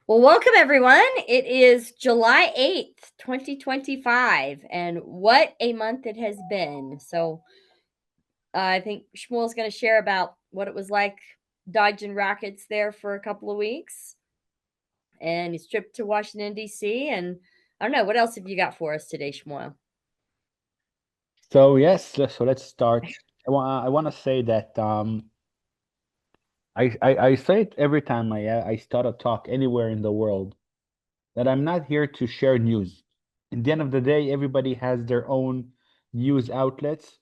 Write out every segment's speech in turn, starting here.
Well, welcome everyone. It is July 8th, 2025, and what a month it has been. I think Shmuel's going to share about what it was like dodging rockets there for a couple of weeks and his trip to Washington, D.C. And I don't know, what else have you got for us today, Shmuel? So yes, so let's start. I want to say that I say it every time I start a talk anywhere in the world that I'm not here to share news. In the end of the day, everybody has their own news outlets.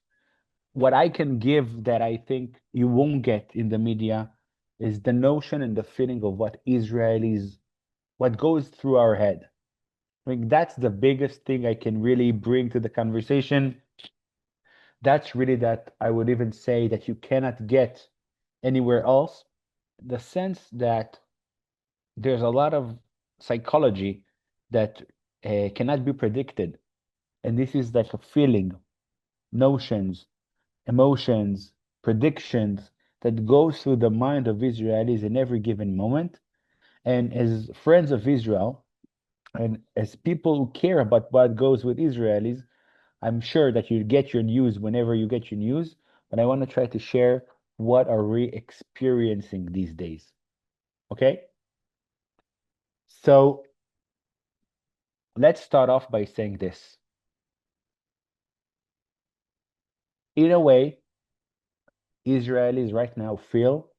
What I can give that I think you won't get in the media is the notion and the feeling of what goes through our head. I think that's the biggest thing I can really bring to the conversation. That's really that I would even say that you cannot get anywhere else. The sense that there's a lot of psychology that cannot be predicted. And this is like a feeling, notions, emotions, predictions that go through the mind of Israelis in every given moment. And as friends of Israel, and as people who care about what goes with Israelis, I'm sure that you get your news whenever you get your news, but I want to try to share what are we experiencing these days. Okay? So let's start off by saying this. In a way, Israelis right now feel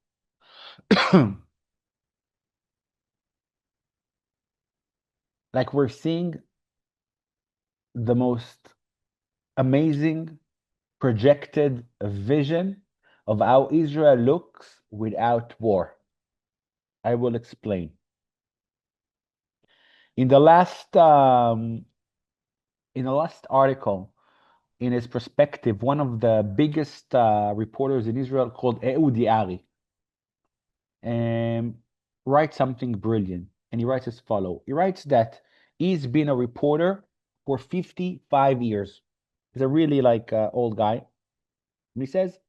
like we're seeing the most amazing projected vision of how Israel looks without war. I will explain. In the last article, in his perspective, one of the biggest reporters in Israel called Ehud Ari um, writes something brilliant. And he writes as follow. He writes that he's been a reporter for 55 years. He's a really old guy. And he says,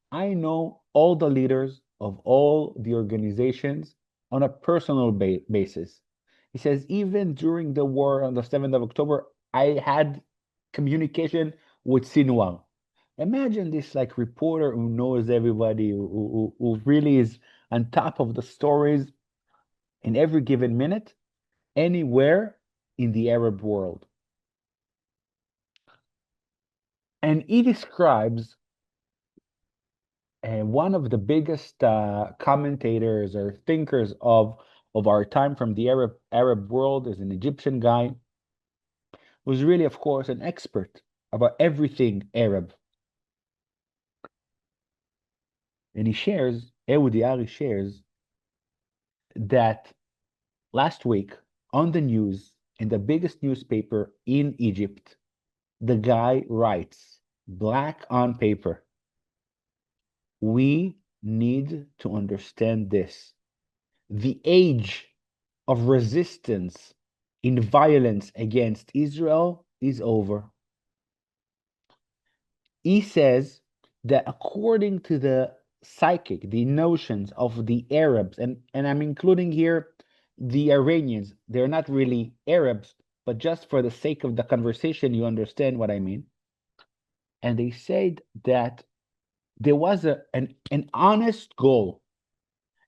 I know all the leaders of all the organizations on a personal basis. He says, even during the war on the 7th of October, I had communication with Sinwar. Imagine this like reporter who knows everybody, who really is on top of the stories in every given minute, anywhere in the Arab world. And he describes one of the biggest commentators or thinkers of our time from the Arab world is an Egyptian guy who's really, of course, an expert about everything Arab. And he shares, Ehud Yari shares that last week on the news, in the biggest newspaper in Egypt, the guy writes, black on paper, we need to understand this. The age of resistance in violence against Israel is over. He says that according to the psychic, the notions of the Arabs, and I'm including here the Iranians, they're not really Arabs, but just for the sake of the conversation, you understand what I mean. And they said that there was an honest goal,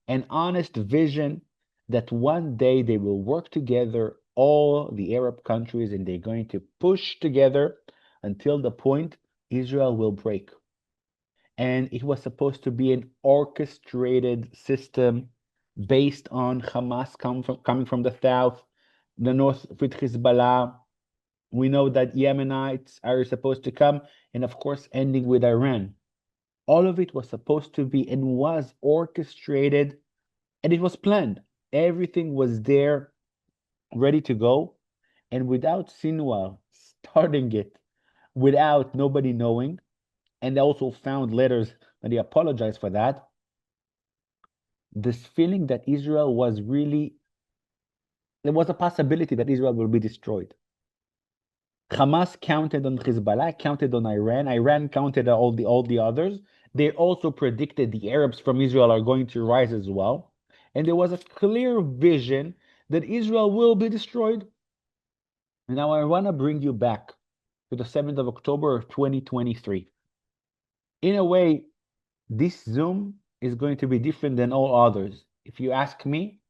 an honest vision that one day they will work together, all the Arab countries, and they're going to push together until the point Israel will break. And it was supposed to be an orchestrated system based on Hamas coming from the south, the north with Hezbollah. We know that Yemenites are supposed to come, and of course, ending with Iran. All of it was supposed to be and was orchestrated, and it was planned. Everything was there, ready to go. And without Sinwar starting it, without nobody knowing, and they also found letters and they apologized for that. This feeling that Israel was really, there was a possibility that Israel will be destroyed. Hamas counted on Hezbollah, counted on Iran. Iran counted on all the others. They also predicted the Arabs from Israel are going to rise as well. And there was a clear vision that Israel will be destroyed. And now I want to bring you back to the 7th of October of 2023. In a way, this Zoom is going to be different than all others. If you ask me,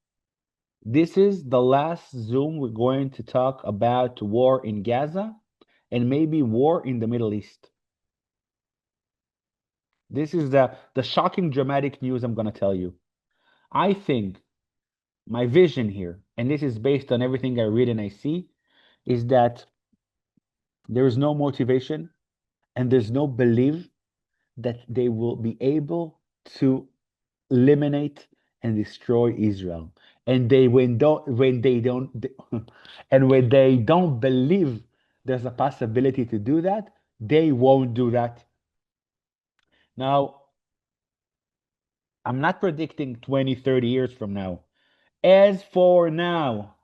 this is the last Zoom we're going to talk about war in Gaza and maybe war in the Middle East. This is the shocking, dramatic news I'm going to tell you. I think my vision here, and this is based on everything I read and I see, is that there is no motivation and there's no belief that they will be able to eliminate and destroy Israel. And they when they don't and when they don't believe there's a possibility to do that, they won't do that. Now, I'm not predicting 20, 30 years from now. As for now,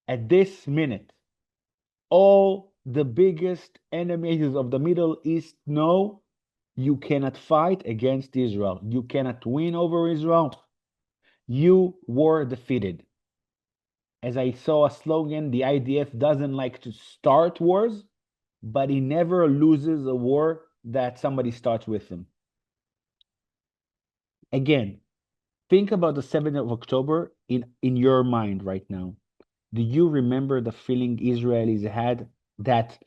at this minute, all the biggest enemies of the Middle East know you cannot fight against Israel. You cannot win over Israel. You were defeated. As I saw a slogan, the IDF doesn't like to start wars, but he never loses a war that somebody starts with him. Again, think about the 7th of October in your mind right now. Do you remember the feeling Israelis had that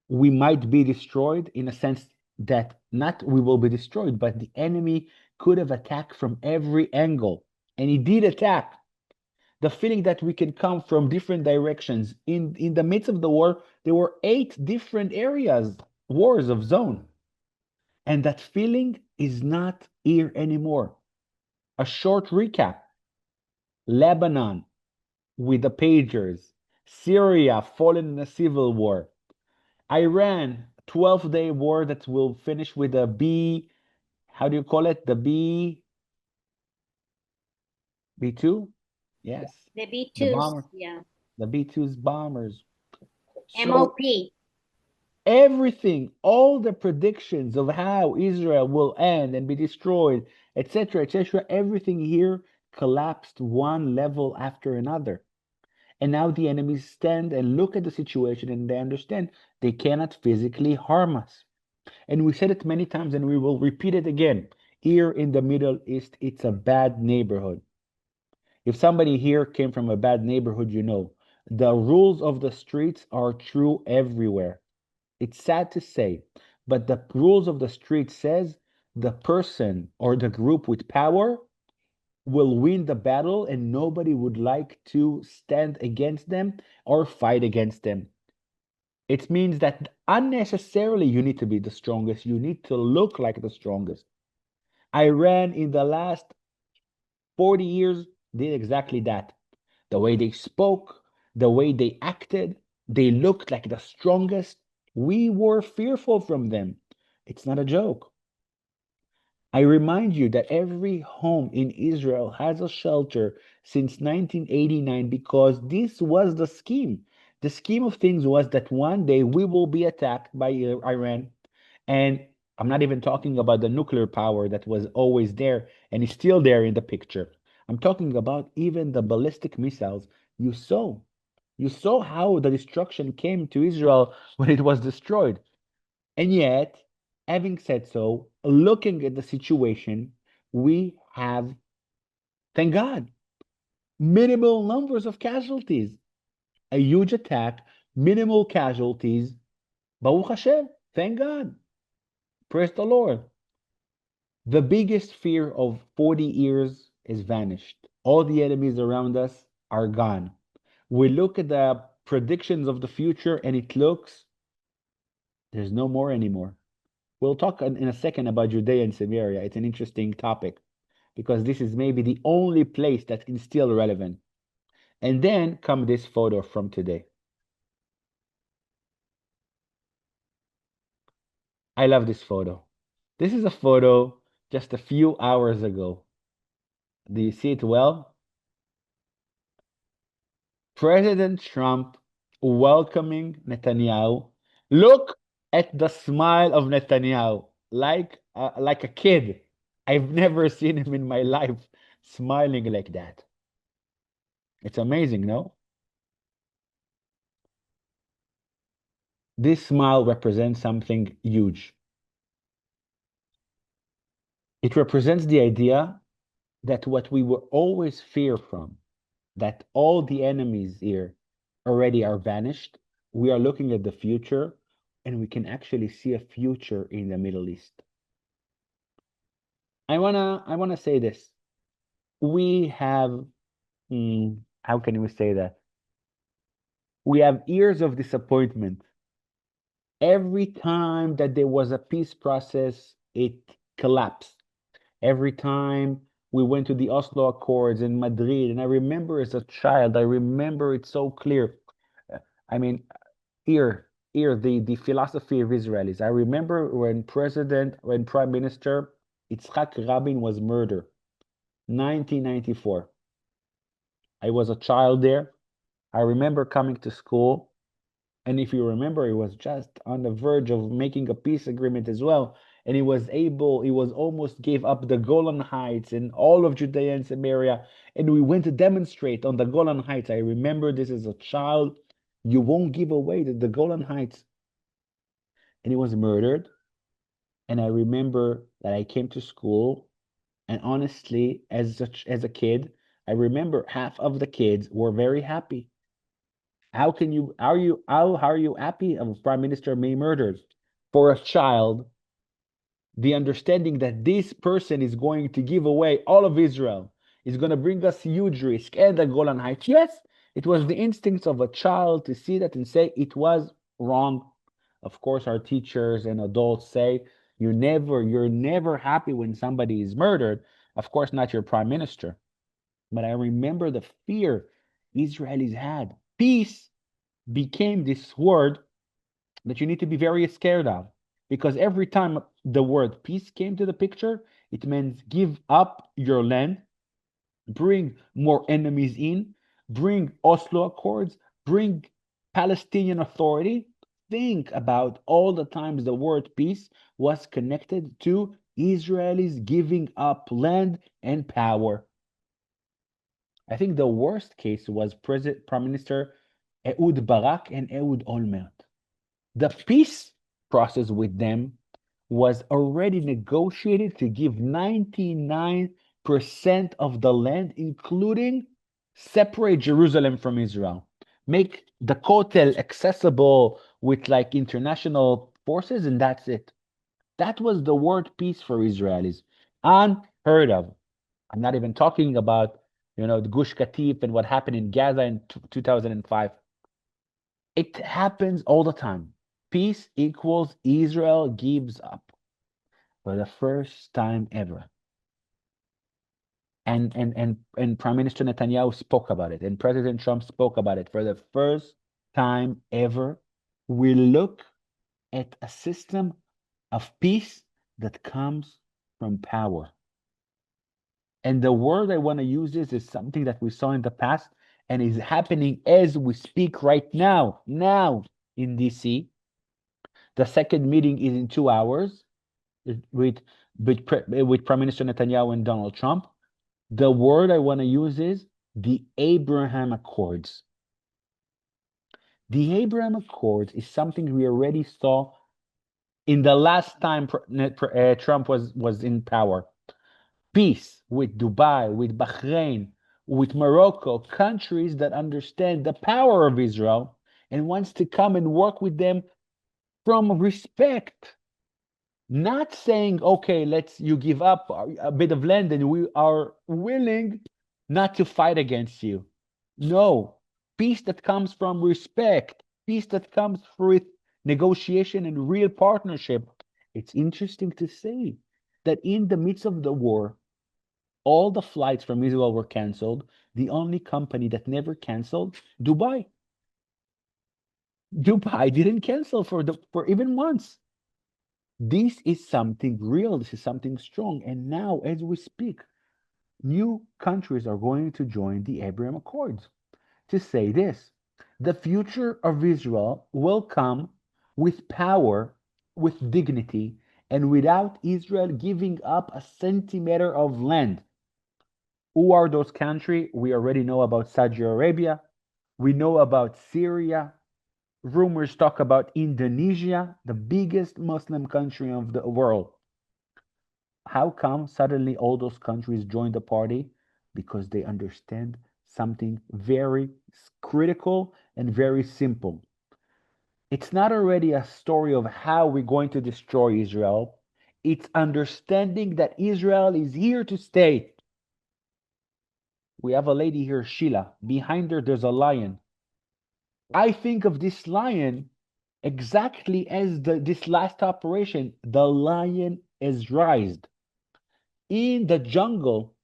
we might be destroyed, in a sense that not we will be destroyed, but the enemy could have attacked from every angle, and he did attack. The feeling that we can come from different directions. In the midst of the war, there were 8 different areas, wars of zone. And that feeling is not here anymore. A short recap: Lebanon with the pagers, Syria fallen in a civil war, Iran 12-day war that will finish with a B, how do you call it? The B2? Yes. The The B2s, bomber, yeah. the B2's bombers. So MOP. everything, all the predictions of how Israel will end and be destroyed, etc., etc., everything here collapsed one level after another. And now the enemies stand and look at the situation and they understand they cannot physically harm us. And we said it many times and we will repeat it again. Here in the Middle East, it's a bad neighborhood. If somebody here came from a bad neighborhood, you know, the rules of the streets are true everywhere. It's sad to say, but the rules of the street says the person or the group with power will win the battle and nobody would like to stand against them or fight against them. It means that unnecessarily you need to be the strongest. You need to look like the strongest. Iran in the last 40 years did exactly that. The way they spoke, the way they acted, they looked like the strongest. We were fearful from them. It's not a joke. I remind you that every home in Israel has a shelter since 1989 because this was the scheme. The scheme of things was that one day we will be attacked by Iran. And I'm not even talking about the nuclear power that was always there and is still there in the picture. I'm talking about even the ballistic missiles. You saw. You saw how the destruction came to Israel when it was destroyed. And yet, having said so, looking at the situation, we have, thank God, minimal numbers of casualties. A huge attack, minimal casualties. Baruch Hashem, thank God. Praise the Lord. The biggest fear of 40 years is vanished. All the enemies around us are gone. We look at the predictions of the future and it looks there's no more anymore. We'll talk in a second about Judea and Samaria. It's an interesting topic because this is maybe the only place that is still relevant. And then come this photo from today. I love this photo. This is a photo just a few hours ago. Do you see it well? President Trump welcoming Netanyahu. Look at the smile of Netanyahu, like a kid. I've never seen him in my life smiling like that. It's amazing, no? This smile represents something huge. It represents the idea that what we were always fear from, that all the enemies here already are vanished. We are looking at the future and we can actually see a future in the Middle East. I wanna say this. We have how can we say that? We have years of disappointment. Every time that there was a peace process, it collapsed. Every time we went to the Oslo Accords in Madrid, and I remember as a child, I remember it so clear. I mean, here, the philosophy of Israelis. I remember when Prime Minister Yitzhak Rabin was murdered, 1994. I was a child there. I remember coming to school, and if you remember, he was just on the verge of making a peace agreement as well. And he was almost gave up the Golan Heights and all of Judea and Samaria. And we went to demonstrate on the Golan Heights. I remember this as a child. You won't give away the Golan Heights. And he was murdered. And I remember that I came to school. And honestly, as a kid, I remember half of the kids were very happy. How are you happy of Prime Minister May murdered? For a child, the understanding that this person is going to give away all of Israel is going to bring us huge risk and the Golan Heights. Yes, it was the instincts of a child to see that and say it was wrong. Of course, our teachers and adults say you're never happy when somebody is murdered. Of course, not your prime minister. But I remember the fear Israelis had. Peace became this word that you need to be very scared of. Because every time the word peace came to the picture, it meant give up your land, bring more enemies in, bring Oslo Accords, bring Palestinian Authority. Think about all the times the word peace was connected to Israelis giving up land and power. I think the worst case was Prime Minister Ehud Barak and Ehud Olmert. The peace process with them was already negotiated to give 99% of the land, including separate Jerusalem from Israel, make the Kotel accessible with like international forces, and that's it. That was the word peace for Israelis. Unheard of. I'm not even talking about, the Gush Katif and what happened in Gaza in 2005. It happens all the time. Peace equals Israel gives up for the first time ever. And Prime Minister Netanyahu spoke about it, and President Trump spoke about it. For the first time ever, we look at a system of peace that comes from power. And the word I want to use is something that we saw in the past and is happening as we speak right now in DC. The second meeting is in 2 hours with with Prime Minister Netanyahu and Donald Trump. The word I want to use is the Abraham Accords. The Abraham Accords is something we already saw in the last time Trump was in power. Peace with Dubai, with Bahrain, with Morocco, countries that understand the power of Israel and wants to come and work with them from respect. Not saying, okay, let's you give up a bit of land and we are willing not to fight against you. No, peace that comes from respect, peace that comes with negotiation and real partnership. It's interesting to say that in the midst of the war, all the flights from Israel were canceled. The only company that never canceled, Dubai. Dubai didn't cancel for even once. This is something real. This is something strong. And now, as we speak, new countries are going to join the Abraham Accords to say this: the future of Israel will come with power, with dignity, and without Israel giving up a centimeter of land. Who are those countries? We already know about Saudi Arabia. We know about Syria. Rumors talk about Indonesia, the biggest Muslim country of the world. How come suddenly all those countries joined the party? Because they understand something very critical and very simple. It's not already a story of how we're going to destroy Israel. It's understanding that Israel is here to stay. We have a lady here, Sheila. Behind her, there's a lion. I think of this lion exactly as this last operation. The lion is raised. In the jungle,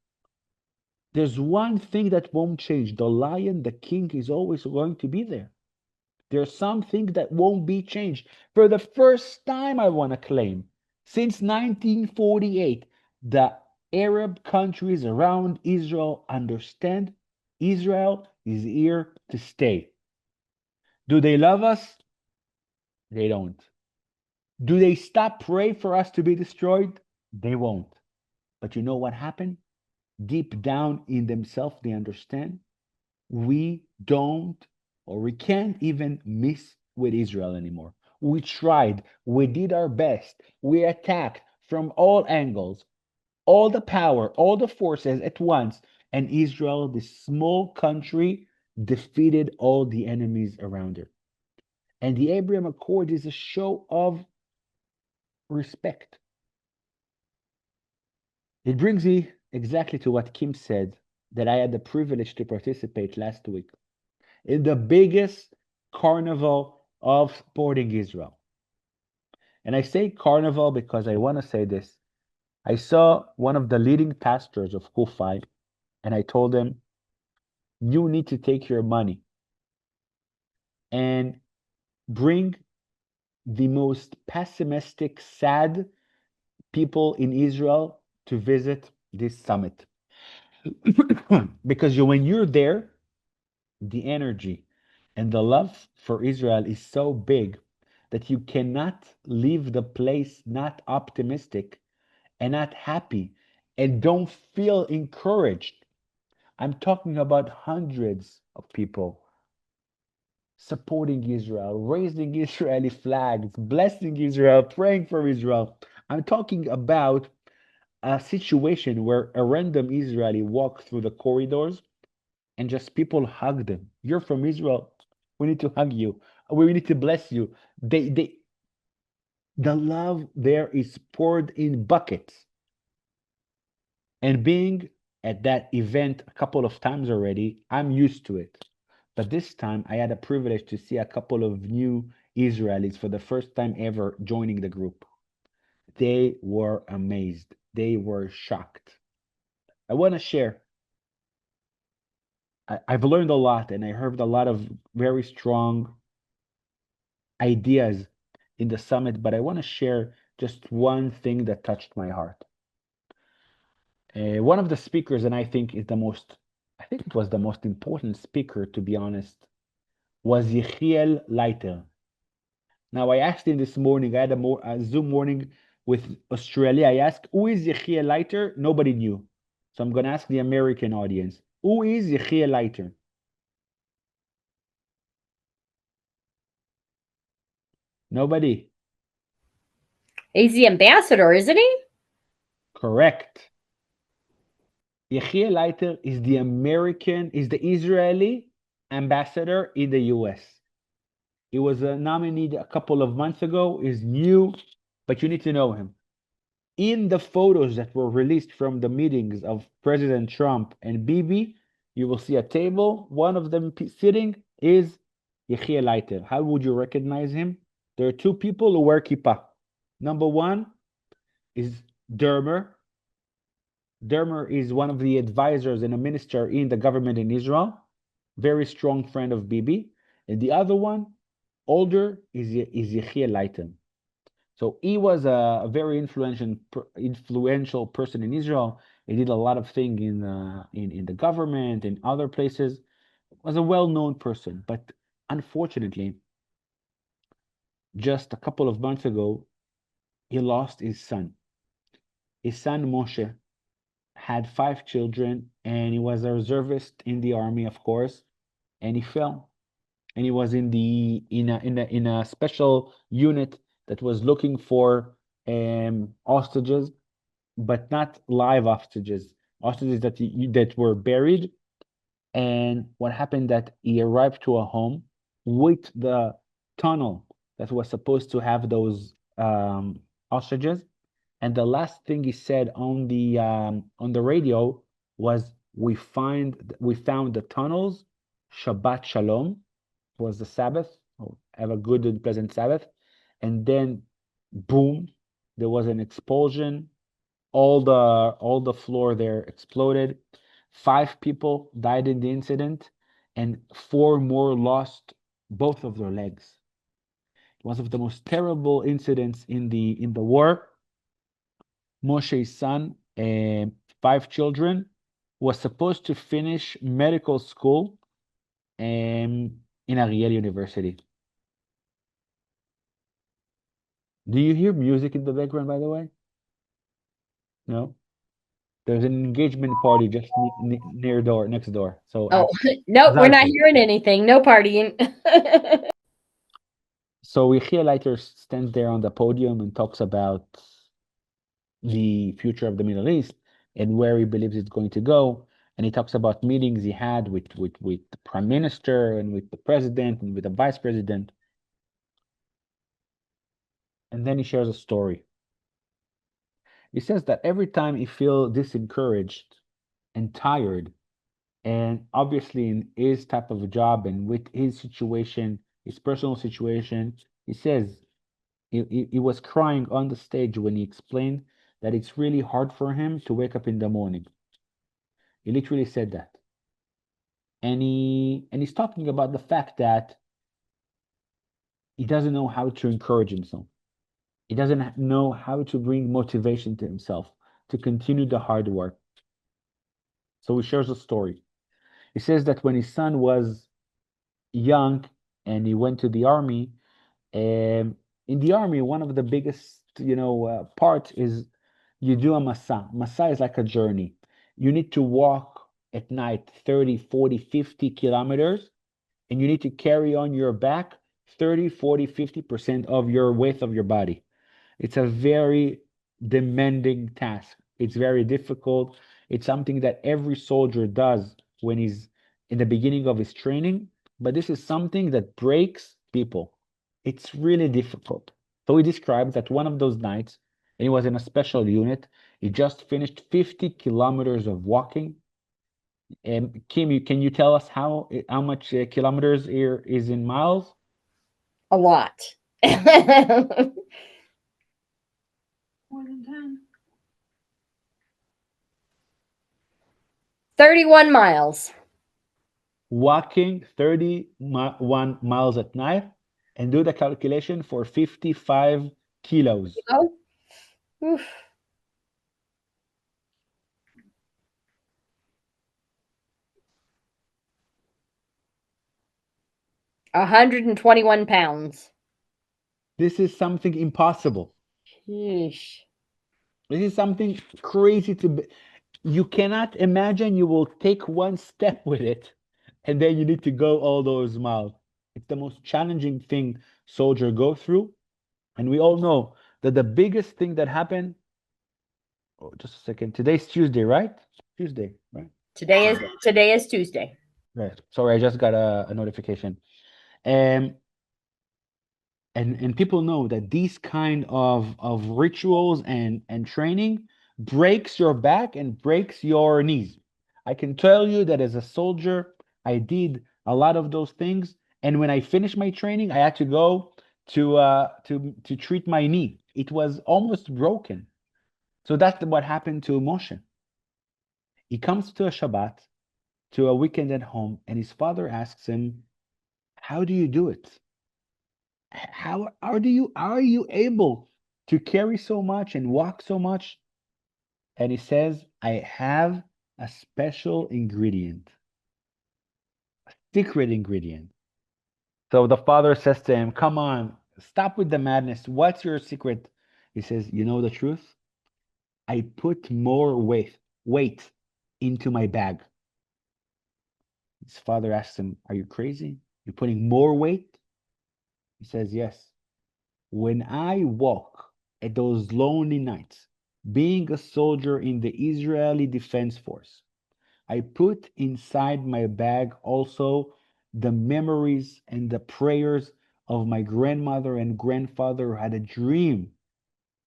there's one thing that won't change. The lion, the king, is always going to be there. There's something that won't be changed. For the first time, I want to claim, since 1948, the Arab countries around Israel understand Israel is here to stay. Do they love us? They don't. Do they stop praying for us to be destroyed? They won't. But you know what happened? Deep down in themselves, they understand we don't or we can't even mess with Israel anymore. We tried, we did our best, we attacked from all angles, all the power, all the forces at once, and Israel, this small country, defeated all the enemies around her. And the Abraham Accord is a show of respect. It brings me exactly to what Kim said that I had the privilege to participate last week in the biggest carnival of sporting Israel. And I say carnival because I want to say this. I saw one of the leading pastors of Kufi, and I told him, you need to take your money and bring the most pessimistic, sad people in Israel to visit this summit. Because when you're there, the energy and the love for Israel is so big that you cannot leave the place not optimistic and not happy and don't feel encouraged. I'm talking about hundreds of people supporting Israel, raising Israeli flags, blessing Israel, praying for Israel. I'm talking about a situation where a random Israeli walked through the corridors and just people hug them. You're from Israel. We need to hug you. We need to bless you. The love there is poured in buckets. And being at that event a couple of times already, I'm used to it. But this time I had a privilege to see a couple of new Israelis for the first time ever joining the group. They were amazed. They were shocked. I want to share. I've learned a lot and I heard a lot of very strong ideas in the summit, but I want to share just one thing that touched my heart. One of the speakers, and I think it was the most important speaker, to be honest, was Yechiel Leiter. Now, I asked him this morning, I had a Zoom morning with Australia. I asked, who is Yechiel Leiter? Nobody knew. So I'm going to ask the American audience, who is Yechiel Leiter? Nobody. He's the ambassador, isn't he? Correct. Yechiel Leiter is the Israeli ambassador in the US. He was a nominee a couple of months ago, is new, but you need to know him. In the photos that were released from the meetings of President Trump and Bibi, you will see a table. One of them sitting is Yechiel Leiter. How would you recognize him? There are two people who wear kippah. Number one is Dermer. Dermer is one of the advisors and a minister in the government in Israel, very strong friend of Bibi. And the other one, older, is Yechiel Leiter. So he was a very influential person in Israel. He did a lot of things in the government and other places. Was a well-known person, but unfortunately, just a couple of months ago, he lost his son. His son Moshe had 5 children, and he was a reservist in the army, of course, and he fell. And he was in a special unit that was looking for hostages, but not live hostages, hostages that were buried. And what happened that he arrived to a home with the tunnel that was supposed to have those hostages. And the last thing he said on the radio was, we found the tunnels. Shabbat Shalom was the Sabbath. Oh, have a good and pleasant Sabbath. And then, boom, there was an explosion. All the floor there exploded. 5 people died in the incident, and 4 more lost both of their legs. One of the most terrible incidents in the war. Moshe's son, 5 children, was supposed to finish medical school in Ariel University. Do you hear music in the background, by the way? No? There's an engagement party just next door. So Oh, no, we're not Zalti. hearing anything. No partying. So Yechiel Leiter stands there on the podium and talks about the future of the Middle East and where he believes it's going to go. And he talks about meetings he had with the prime minister and with the president and with the vice president. And then he shares a story. He says that every time he feels disencouraged and tired, and obviously in his type of a job and with his situation, his personal situation, he says he was crying on the stage when he explained that it's really hard for him to wake up in the morning. He literally said that. And he's talking about the fact that he doesn't know how to encourage himself. He doesn't know how to bring motivation to himself to continue the hard work. So he shares a story. He says that when his son was young and he went to the army, in the army, one of the biggest, part is you do a masa. Masa is like a journey. You need to walk at night 30, 40, 50 kilometers, and you need to carry on your back 30, 40, 50% of your weight of your body. It's a very demanding task. It's very difficult. It's something that every soldier does when he's in the beginning of his training, but this is something that breaks people. It's really difficult. So he describes that one of those nights, and he was in a special unit, he just finished 50 kilometers of walking. And Kim, can you tell us how much kilometers here is in miles? A lot. More than 10. 31 miles. Walking 31 miles at night, and do the calculation for 55 kilos. Oh, oof. 121 pounds. This is something impossible. Sheesh. This is something crazy to be. You cannot imagine you will take one step with it and then you need to go all those miles. It's the most challenging thing soldier go through. And we all know that the biggest thing that happened, oh, just a second. Today's Tuesday, right? Tuesday, right? Today is Tuesday. Right. Sorry, I just got a notification. Um, and people know that these kind of rituals and training breaks your back and breaks your knees. I can tell you that as a soldier, I did a lot of those things, and when I finished my training, I had to go to treat my knee. It was almost broken. So that's what happened to Moshe. He comes to a Shabbat, to a weekend at home, and his father asks him, how do you do it? How are you able to carry so much and walk so much? And he says, I have a special ingredient, a secret ingredient. So the father says to him, come on, stop with the madness. What's your secret? He says, you know the truth? I put more weight. weight into my bag. His father asks him, "Are you crazy? You're putting more weight?" He says, "Yes. When I walk at those lonely nights, being a soldier in the Israeli Defense Force, I put inside my bag also the memories and the prayers of my grandmother and grandfather who had a dream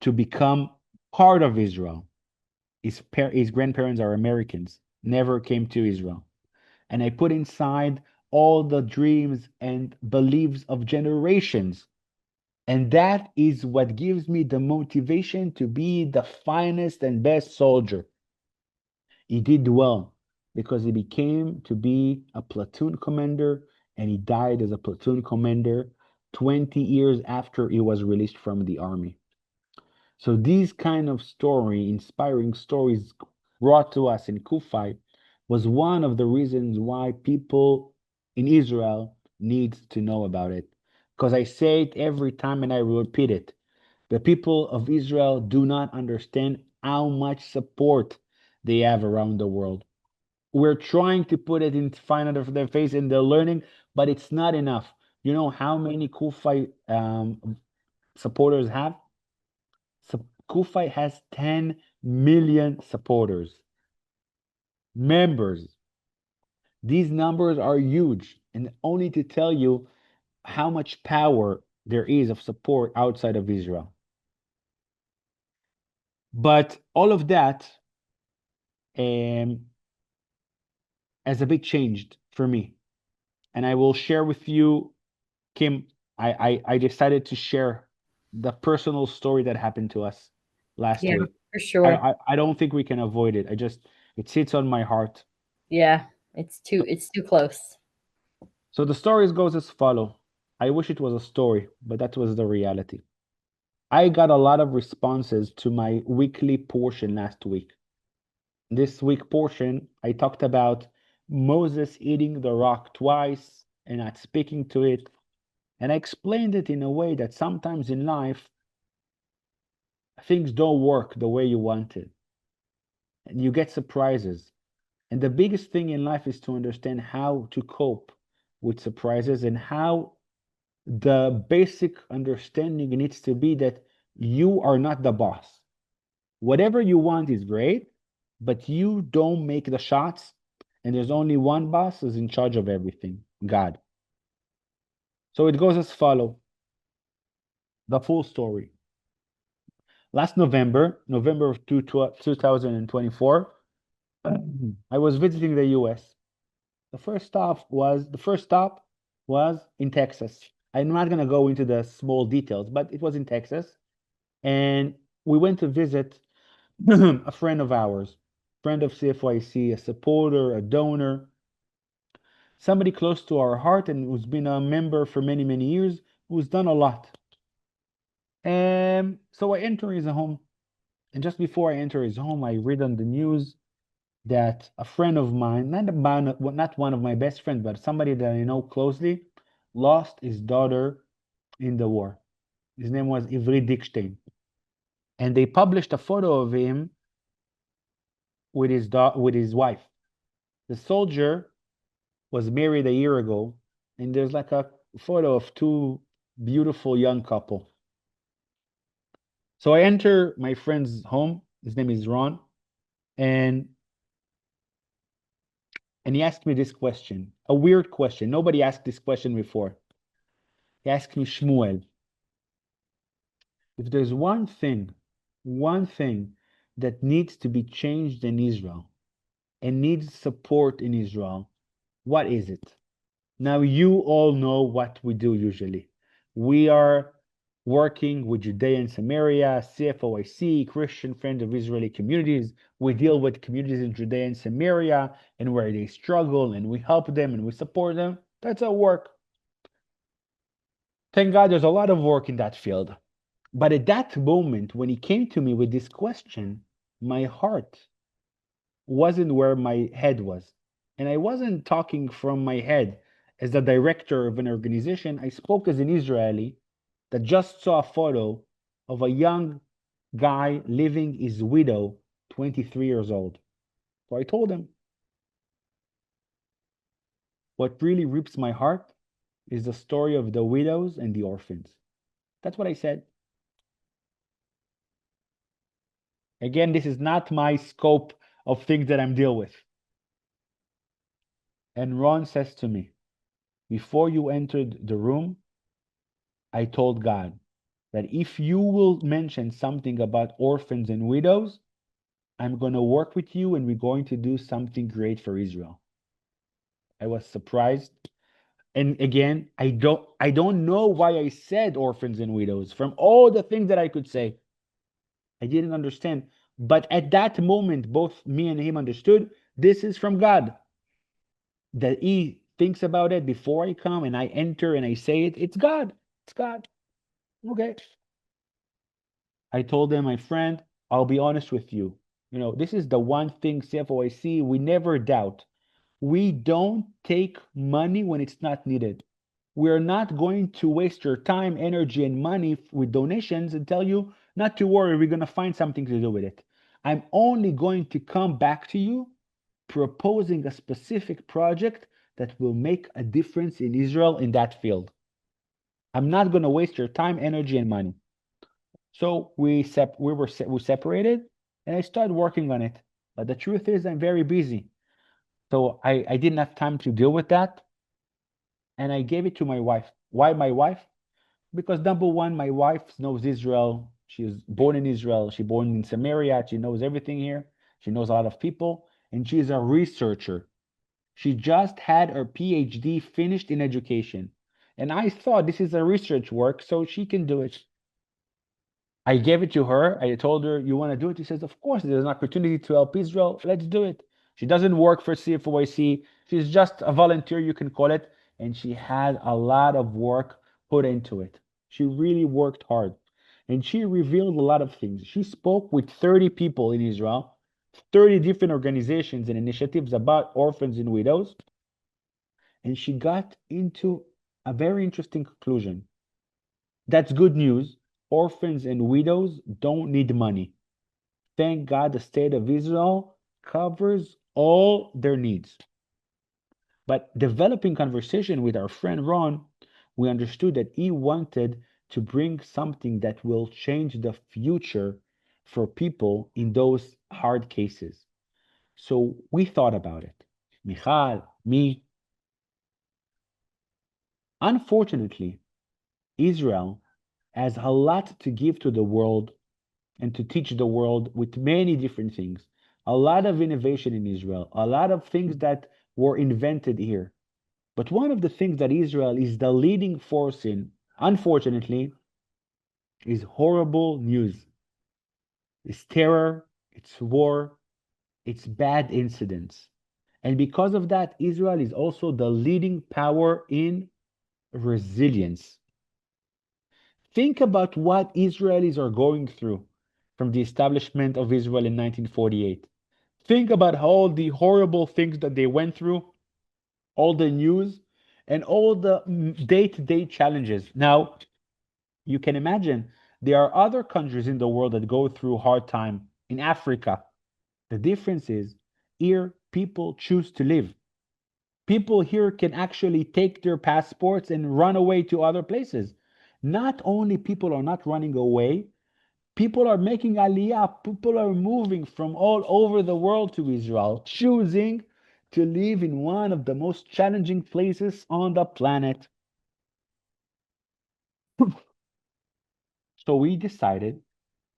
to become part of Israel. His grandparents are Americans, never came to Israel. And I put inside all the dreams and beliefs of generations. And that is what gives me the motivation to be the finest and best soldier." He did well because he became to be a platoon commander, and he died as a platoon commander 20 years after he was released from the army. So these kind of story, inspiring stories brought to us in Kufi was one of the reasons why people in Israel need to know about it. Because I say it every time and I will repeat it. The people of Israel do not understand how much support they have around the world. We're trying to put it in front of their face and they're learning, but it's not enough. You know how many Kufi supporters have? Kufi has 10 million supporters, members. These numbers are huge, and only to tell you how much power there is of support outside of Israel. But all of that um, has a big changed for me. And I will share with you, Kim. I decided to share the personal story that happened to us last Yeah, week. for sure. I don't think we can avoid it. It sits on my heart. Yeah, it's too close. So the stories goes as follow. I wish it was a story, but that was the reality. I got a lot of responses to my weekly portion last week. This week portion, I talked about Moses eating the rock twice and not speaking to it. And I explained it in a way that sometimes in life, things don't work the way you wanted. And you get surprises. And the biggest thing in life is to understand how to cope with surprises and how the basic understanding needs to be that you are not the boss. Whatever you want is great, but you don't make the shots, and there's only one boss who's in charge of everything, God. So it goes as follow. The full story. Last November of 2024, I was visiting the US. The first stop was in Texas. I'm not gonna go into the small details, but it was in Texas. And we went to visit a friend of ours, friend of CFYC, a supporter, a donor, somebody close to our heart and who's been a member for many, many years, who's done a lot. And so I enter his home. And just before I enter his home, I read on the news that a friend of mine, not one of my best friends, but somebody that I know closely, lost his daughter in the war. His name was Ivry Dickstein. And they published a photo of him with his wife. The soldier was married a year ago, and there's like a photo of two beautiful young couple. So I enter my friend's home. His name is Ron, and he asked me this question, a weird question. Nobody asked this question before. He asked me, Shmuel, if there's one thing that needs to be changed in Israel and needs support in Israel, what is it? Now, you all know what we do usually. We are working with Judea and Samaria, CFOIC, Christian Friends of Israeli Communities. We deal with communities in Judea and Samaria and where they struggle, and we help them and we support them. That's our work. Thank God there's a lot of work in that field. But at that moment, when he came to me with this question, my heart wasn't where my head was. And I wasn't talking from my head as the director of an organization. I spoke as an Israeli that just saw a photo of a young guy leaving his widow, 23 years old. So I told him, what really rips my heart is the story of the widows and the orphans. That's what I said. Again, this is not my scope of things that I'm deal with. And Ron says to me, before you entered the room, I told God that if you will mention something about orphans and widows, I'm going to work with you and we're going to do something great for Israel. I was surprised. And again, I don't know why I said orphans and widows from all the things that I could say. I didn't understand. But at that moment, both me and him understood this is from God. That he thinks about it before I come and I enter and I say it. It's God. It's God. Okay. I told him, my friend, I'll be honest with you. This is the one thing CFOIC we never doubt. We don't take money when it's not needed. We're not going to waste your time, energy, and money with donations and tell you not to worry, we're going to find something to do with it. I'm only going to come back to you proposing a specific project that will make a difference in Israel in that field. I'm not going to waste your time, energy, and money. So we separated, and I started working on it. But the truth is, I'm very busy, so I didn't have time to deal with that, and I gave it to my wife. Why my wife? Because number one, my wife knows Israel. She was born in Israel. She born in Samaria. She knows everything here. She knows a lot of people, and she's a researcher. She just had her PhD finished in education. And I thought this is a research work, so she can do it. I gave it to her. I told her, you want to do it? She says, of course, there's an opportunity to help Israel. Let's do it. She doesn't work for CFOIC. She's just a volunteer, you can call it. And she had a lot of work put into it. She really worked hard. And she revealed a lot of things. She spoke with 30 people in Israel, 30 different organizations and initiatives about orphans and widows. And she got into a very interesting conclusion. That's good news. Orphans and widows don't need money. Thank God the state of Israel covers all their needs. But developing conversation with our friend Ron, we understood that he wanted to bring something that will change the future for people in those hard cases. So we thought about it. Michal, me. Unfortunately, Israel has a lot to give to the world and to teach the world with many different things. A lot of innovation in Israel, a lot of things that were invented here. But one of the things that Israel is the leading force in, unfortunately, is horrible news. It's terror, it's war, it's bad incidents. And because of that, Israel is also the leading power in resilience. Think about what Israelis are going through from the establishment of Israel in 1948. Think about all the horrible things that they went through, all the news, and all the day to day challenges. Now, you can imagine there are other countries in the world that go through hard time. In Africa, the difference is here people choose to live. People here can actually take their passports and run away to other places. Not only people are not running away, people are making aliyah. People are moving from all over the world to Israel, choosing to live in one of the most challenging places on the planet. So we decided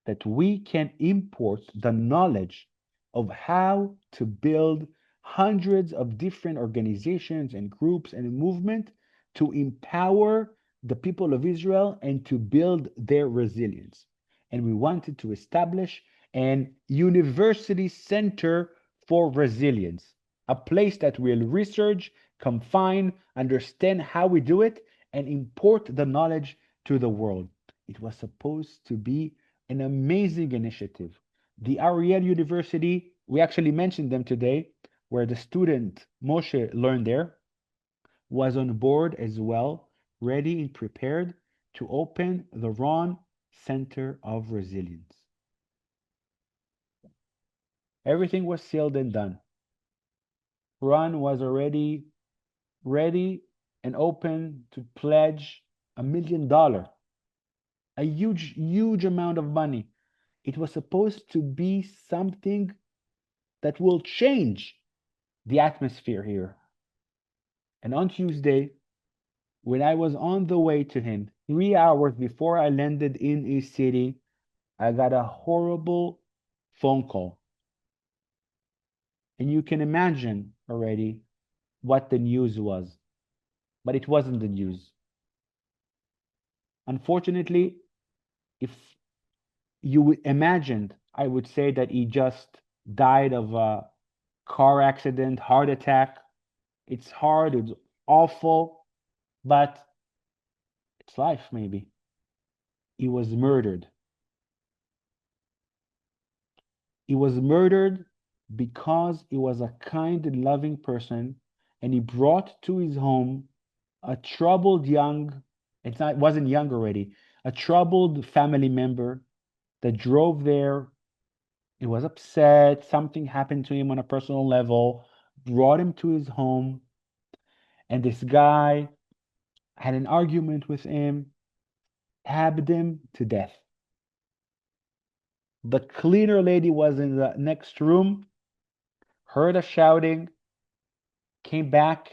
that we can import the knowledge of how to build hundreds of different organizations and groups and movement to empower the people of Israel and to build their resilience. And we wanted to establish an university center for resilience, a place that will research, confine, understand how we do it, and import the knowledge to the world. It was supposed to be an amazing initiative. The Ariel University, we actually mentioned them today, where the student Moshe learned there, was on board as well, ready and prepared to open the Ron Center of Resilience. Everything was sealed and done. Ron was already ready and open to pledge $1 million, a huge, huge amount of money. It was supposed to be something that will change the atmosphere here. And on Tuesday, when I was on the way to him, 3 hours before I landed in East City, I got a horrible phone call. And you can imagine already what the news was. But it wasn't the news. Unfortunately, if you imagined, I would say that he just died of a car accident, heart attack. It's hard, it's awful, but it's life, maybe. He was murdered. He was murdered because he was a kind and loving person, and he brought to his home a troubled young, it wasn't young already, a troubled family member that drove there. He was upset. Something happened to him on a personal level, brought him to his home, and this guy had an argument with him, stabbed him to death. The cleaner lady was in the next room, heard us shouting, came back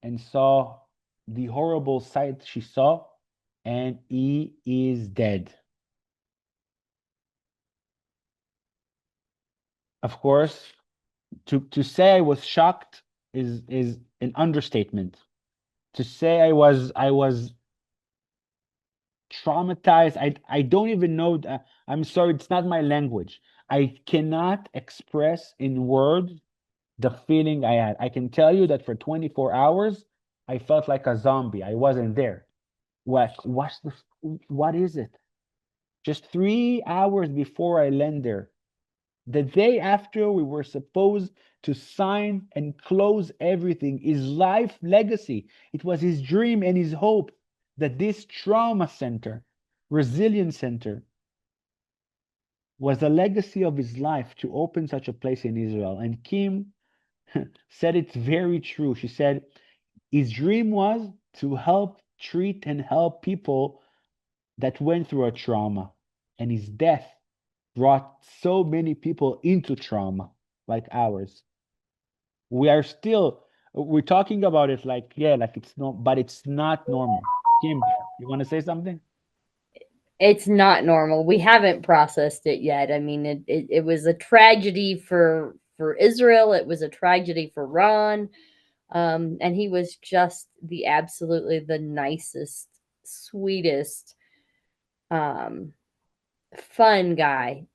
and saw the horrible sight she saw, and he is dead. Of course, to say I was shocked is an understatement. To say I was traumatized, I don't even know. I'm sorry, it's not my language. I cannot express in words the feeling I had. I can tell you that for 24 hours, I felt like a zombie. I wasn't there. What is it? Just 3 hours before I land there, the day after we were supposed to sign and close everything, his life legacy. It was his dream and his hope that this trauma center, resilience center, was the legacy of his life to open such a place in Israel. And Kim said it's very true. She said his dream was to help treat and help people that went through a trauma. And his death brought so many people into trauma like ours. We are still, we're talking about it like, yeah, like it's no, but it's not normal. Kim, you want to say something? It's not normal. We haven't processed it yet. I mean, it was a tragedy for Israel. It was a tragedy for Ron. And he was just the absolutely the nicest, sweetest, um, fun guy.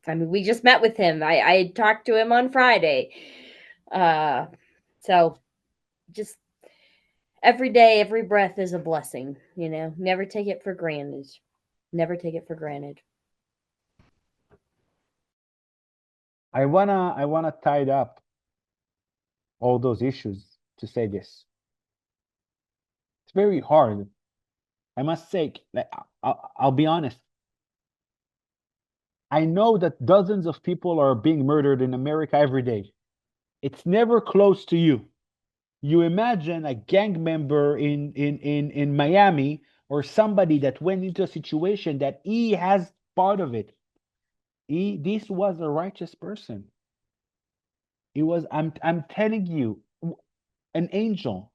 I mean, we just met with him. I talked to him on Friday. Uh, so just every day, every breath is a blessing, you know. Never take it for granted. Never take it for granted. I wanna tie up all those issues to say this. It's very hard. I must say, like, I'll be honest. I know that dozens of people are being murdered in America every day. It's never close to you. You imagine a gang member in Miami, or somebody that went into a situation that he has part of it. This was a righteous person. He was, I'm telling you, an angel.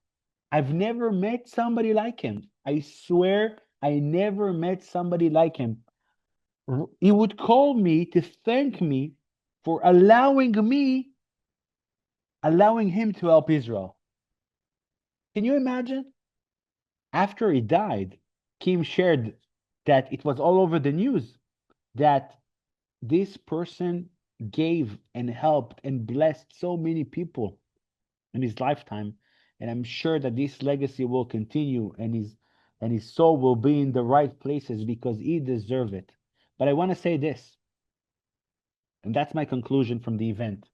I've never met somebody like him. I swear I never met somebody like him. He would call me to thank me for allowing him to help Israel. Can you imagine? After he died, Kim shared that it was all over the news that this person gave and helped and blessed so many people in his lifetime. And I'm sure that this legacy will continue, and his soul will be in the right places because he deserves it. But I want to say this, and that's my conclusion from the event.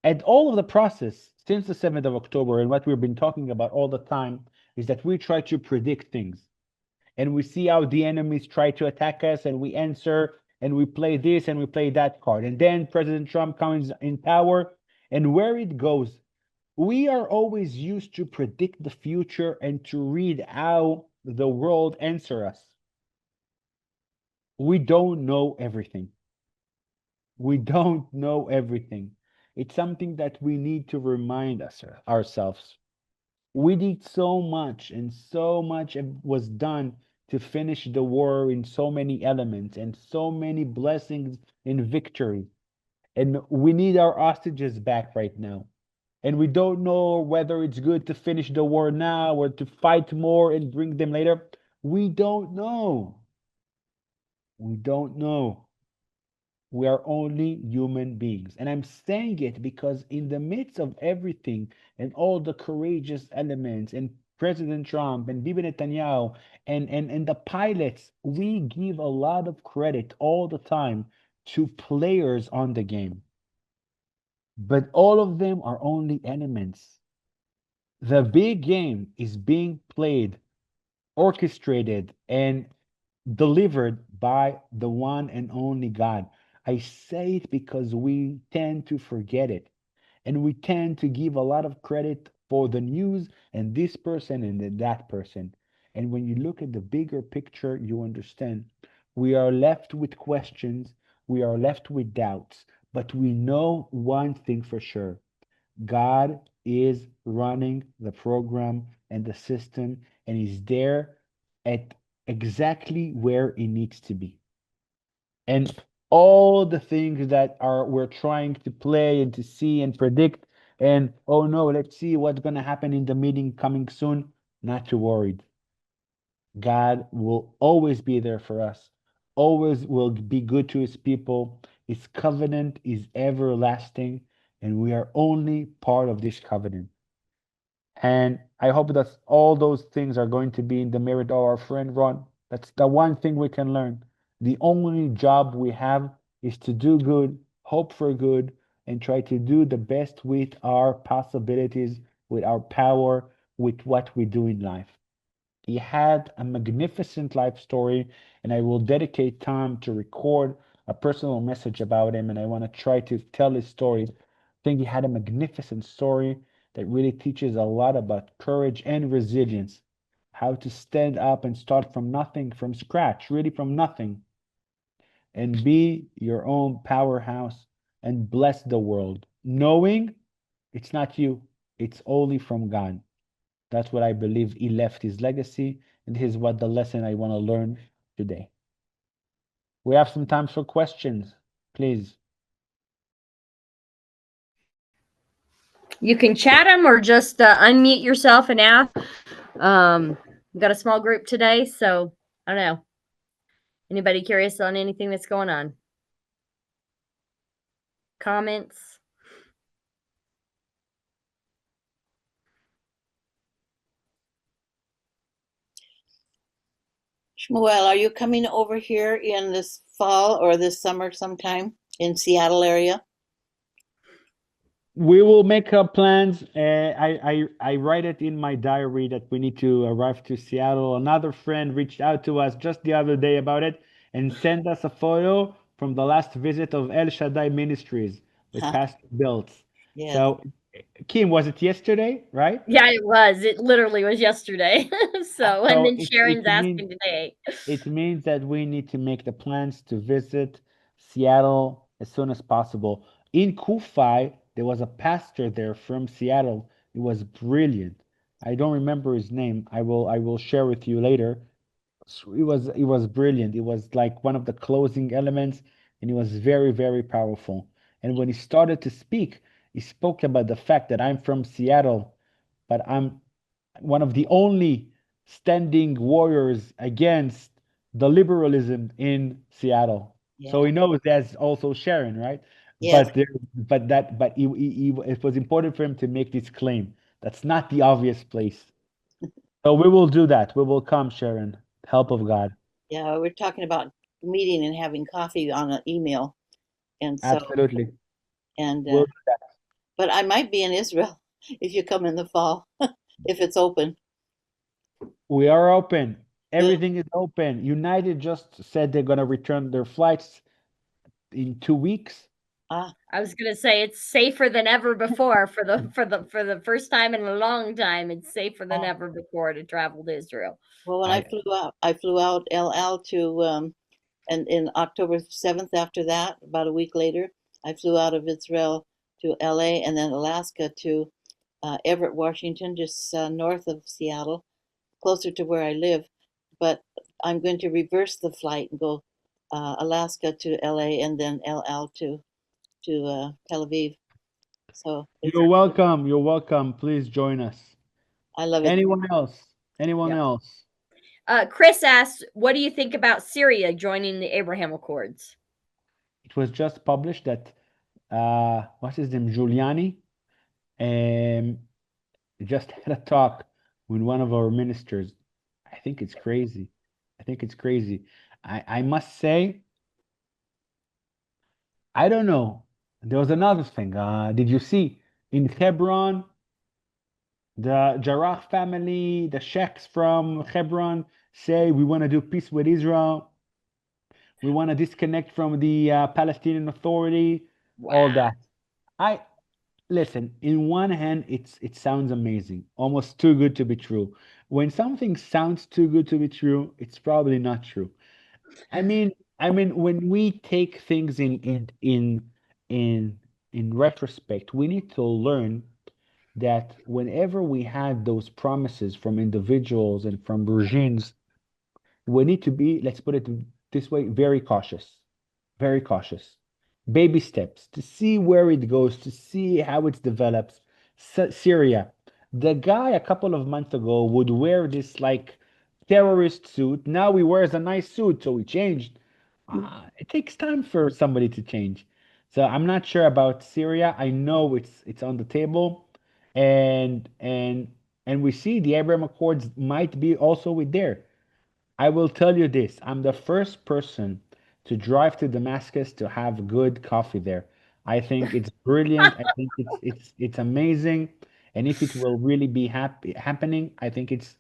And all of the process since the 7th of October, and what we've been talking about all the time, is that we try to predict things. And we see how the enemies try to attack us, and we answer and we play this and we play that card. And then President Trump comes in power, and where it goes, we are always used to predict the future and to read how the world answer us. We don't know everything. We don't know everything. It's something that we need to remind us ourselves. We did so much, and so much was done to finish the war in so many elements and so many blessings in victory. And we need our hostages back right now. And we don't know whether it's good to finish the war now or to fight more and bring them later. We don't know. We don't know. We are only human beings. And I'm saying it because, in the midst of everything and all the courageous elements, and President Trump and Bibi Netanyahu and the pilots, we give a lot of credit all the time to players on the game. But all of them are only elements. The big game is being played, orchestrated, and delivered by the one and only God. I say it because we tend to forget it. And we tend to give a lot of credit for the news and this person and then that person. And when you look at the bigger picture, you understand we are left with questions, we are left with doubts, but we know one thing for sure: God is running the program and the system, and He's there at exactly where He needs to be. And all the things that are we're trying to play and to see and predict, and oh no, let's see what's going to happen in the meeting coming soon. Not too worried. God will always be there for us, always will be good to His people. His covenant is everlasting, and we are only part of this covenant. And I hope that all those things are going to be in the merit of our friend Ron. That's the one thing we can learn. The only job we have is to do good, hope for good, and try to do the best with our possibilities, with our power, with what we do in life. He had a magnificent life story, and I will dedicate time to record a personal message about him. And I want to try to tell his story. I think he had a magnificent story that really teaches a lot about courage and resilience, how to stand up and start from nothing, from scratch, really from nothing, and be your own powerhouse and bless the world, knowing it's not you, it's only from God. That's what I believe he left his legacy, and this is what the lesson I want to learn today. We have some time for questions, please. You can chat them or just unmute yourself and ask. We've got a small group today, so I don't know. Anybody curious on anything that's going on? Comments? Shmuel, are you coming over here in this fall or this summer sometime in Seattle area? We will make our plans. I write it in my diary that we need to arrive to Seattle. Another friend reached out to us just the other day about it and sent us a photo from the last visit of El Shaddai Ministries with Pastor Biltz. Yes. So, Kim, was it yesterday, right? Yeah, it was. It literally was yesterday. So, and So then Sharon's asking today. it means that we need to make the plans to visit Seattle as soon as possible. In Kufi, there was a pastor there from Seattle. It was brilliant. I don't remember his name. I will share with you later. So it was brilliant. It was like one of the closing elements, and it was very, very powerful. And when he started to speak, he spoke about the fact that I'm from Seattle, but I'm one of the only standing warriors against the liberalism in Seattle. So Yeah. he knows that's also Sharon, right? Yes. It was important for him to make this claim. That's not the obvious place. So we will do that. We will come, Sharon. Help of God. Yeah. We're talking about meeting and having coffee on an email. And so, Absolutely. and, We'll do that. but I might be in Israel if you come in the fall, if it's open. We are open. Good. Everything is open. United just said they're going to return their flights in 2 weeks. Ah, I was gonna say it's safer than ever before for the first time in a long time. It's safer than oh, ever before to travel to Israel. well, when I I flew out LL to, and in October 7th after that, about a week later, I flew out of Israel to LA and then Alaska to Everett, Washington, just north of Seattle, closer to where I live. But I'm going to reverse the flight and go Alaska to LA and then LL to Tel Aviv. So it's You're welcome. You're welcome. Please join us. I love it. Anyone else? Anyone Yep. else? Chris asked, "What do you think about Syria joining the Abraham Accords?" It was just published that what's his name, Giuliani, um, just had a talk with one of our ministers. I think it's crazy. I think it's crazy. I must say, I don't know. There was another thing. Did you see in Hebron, the Jarrah family, the sheikhs from Hebron say we want to do peace with Israel. We want to disconnect from the Palestinian Authority. All Wow. that. I listen. In one hand, it sounds amazing, almost too good to be true. When something sounds too good to be true, it's probably not true. I mean, when we take things in in retrospect, we need to learn that whenever we had those promises from individuals and from regimes, we need to be, let's put it this way, very cautious, very cautious. Baby steps to see where it goes, to see how it develops. Syria, the guy a couple of months ago would wear this like terrorist suit. Now he wears a nice suit, so he changed. It takes time for somebody to change. So I'm not sure about Syria. I know it's on the table, and we see the Abraham Accords might be also with there. I will tell you this, I'm the first person to drive to Damascus to have good coffee there. I think it's brilliant. I think it's amazing. And if it will really be happening, I think it's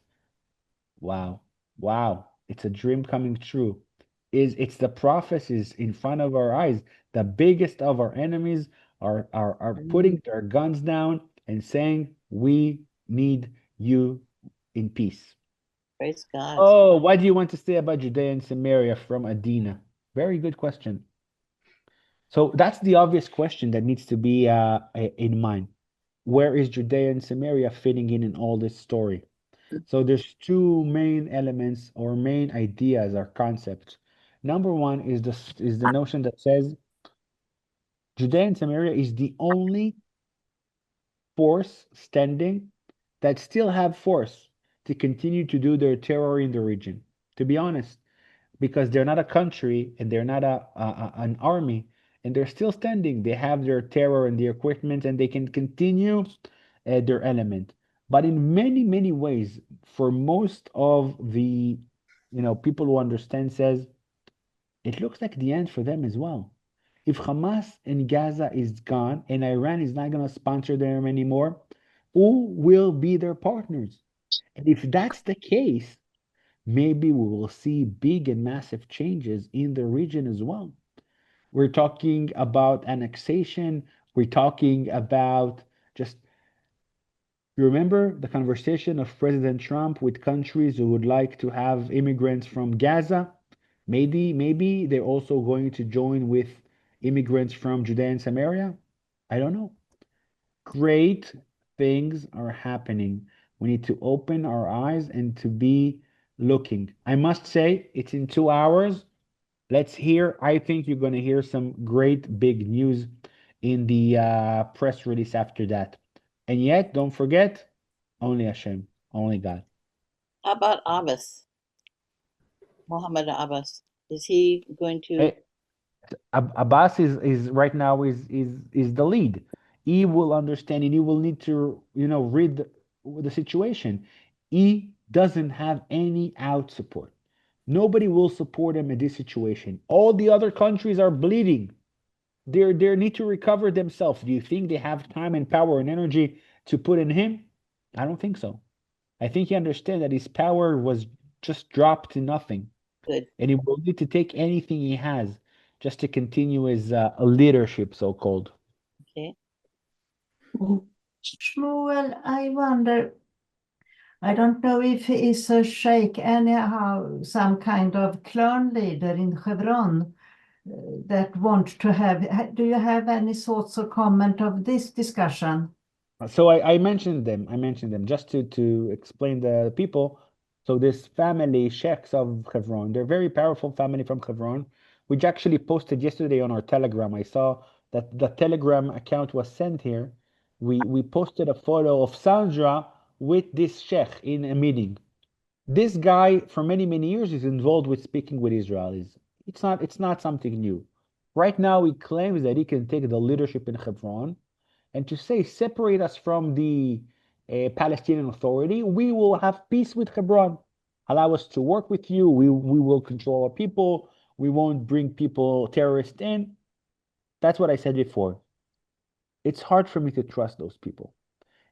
wow. Wow. It's a dream coming true. It's the prophecies in front of our eyes. The biggest of our enemies are Mm. putting their guns down and saying, "We need you in peace." Praise God. Oh, why do you want to say about Judea and Samaria from Adina? Very good question. So that's the obvious question that needs to be in mind. Where is Judea and Samaria fitting in all this story? So there's two main elements or main ideas or concepts. Number one is the notion that says Judea and Samaria is the only force standing that still have force to continue to do their terror in the region. To be honest, because they're not a country and they're not an army and they're still standing. They have their terror and their equipment and they can continue their element. But in many, many ways, for most of the people who understand says it looks like the end for them as well. If Hamas in Gaza is gone and Iran is not going to sponsor them anymore, who will be their partners? And if that's the case, maybe we will see big and massive changes in the region as well. We're talking about annexation. We're talking about just you remember the conversation of President Trump with countries who would like to have immigrants from Gaza? Maybe they're also going to join with immigrants from Judea and Samaria. I don't know. Great things are happening. We need to open our eyes and to be looking. I must say, it's in 2 hours. Let's hear. I think you're going to hear some great big news in the press release after that. And yet, don't forget, only Hashem, only God. How about Abbas, Mohammed Abbas? Is he going to? Eh, Abbas is right now is the lead. He will understand and he will need to read the situation. He doesn't have any out support. Nobody will support him in this situation. All the other countries are bleeding. They need to recover themselves. Do you think they have time and power and energy to put in him? I don't think so. I think he understands that his power was just dropped to nothing, Good. and he will need to take anything he has. just to continue his leadership, so called. Okay. Shmuel, I wonder, I don't know if he is a sheikh, anyhow, some kind of clan leader in Hebron that want to have. Do you have any thoughts or comment of this discussion? So I mentioned them. I mentioned them just to explain the people. So this family, sheikhs of Hebron, they're very powerful family from Hebron, which actually posted yesterday on our Telegram. I saw that the Telegram account was sent here. We posted a photo of Sandra with this sheikh in a meeting. This guy, for many, many years, is involved with speaking with Israelis. It's not something new. Right now, he claims that he can take the leadership in Hebron and to say, separate us from the Palestinian Authority, we will have peace with Hebron. Allow us to work with you. We will control our people. We won't bring people, terrorists in. That's what I said before. It's hard for me to trust those people.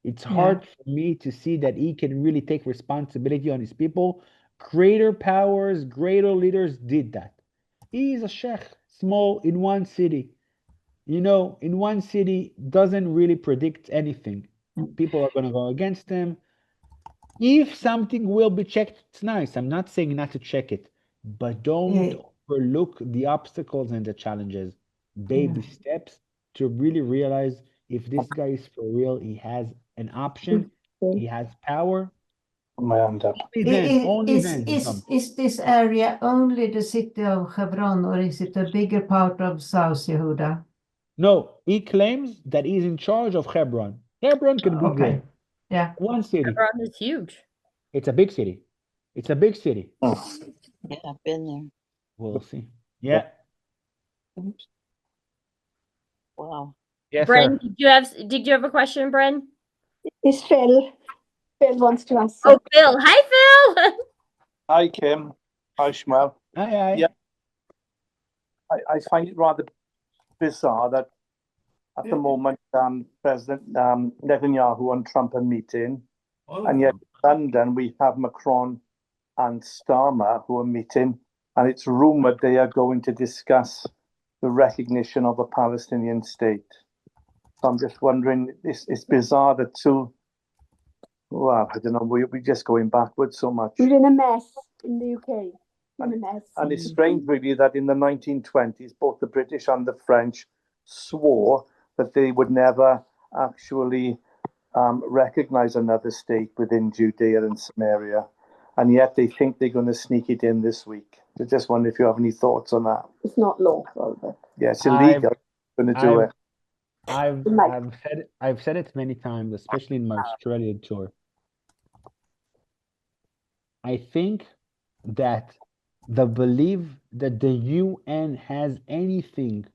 It's Yeah. hard for me to see that he can really take responsibility on his people. Greater powers, greater leaders did that. He is a sheikh, small in one city. In one city doesn't really predict anything. People are going to go against him. If something will be checked, it's nice. I'm not saying not to check it, but don't Eh, overlook the obstacles and the challenges. Baby yeah. steps to really realize if this guy is for real, he has an option, he has power. My hand up. Only then he comes. Is this area only the city of Hebron, or is it a bigger part of South Yehuda? No, he claims that he's in charge of Hebron. Hebron could be great. Okay. Yeah. One city. Hebron is huge. It's a big city. It's a big city. Yeah, I've been there. We'll see. Yeah. Wow. Yes, Bren, sir. did you have a question, Bren? Is Phil? Phil wants to answer. Oh, Phil. Hi, Phil. Hi, Kim. Hi, Shmuel. Aye. Yeah. I find it rather bizarre that at the moment President Netanyahu and Trump are meeting, and yet in London we have Macron and Starmer who are meeting, and it's rumored they are going to discuss the recognition of a Palestinian state. So I'm just wondering, it's bizarre that I don't know, we're just going backwards so much. We're in a mess in the UK. In a mess. And it's strange, really, that in the 1920s, both the British and the French swore that they would never actually recognize another state within Judea and Samaria. And yet they think they're going to sneak it in this week. I just wonder if you have any thoughts on that. It's not lawful, but Yeah, it's illegal. Going to do it. I've said it many times, especially in my Australian tour. I think that the belief that the UN has anything,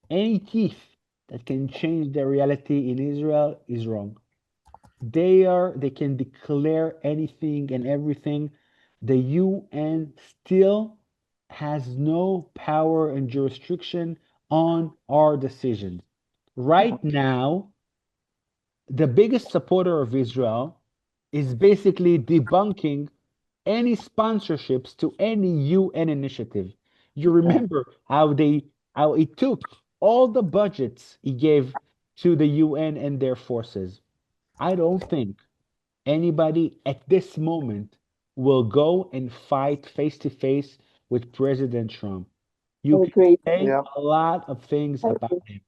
any teeth that can change the reality in Israel is wrong. They can declare anything and everything. The UN still has no power and jurisdiction on our decisions. Right now, the biggest supporter of Israel is basically debunking any sponsorships to any UN initiative. You remember how it took all the budgets he gave to the UN and their forces. I don't think anybody at this moment will go and fight face to face with President Trump. You I can agree. say Yeah. a lot of things I about agree. him.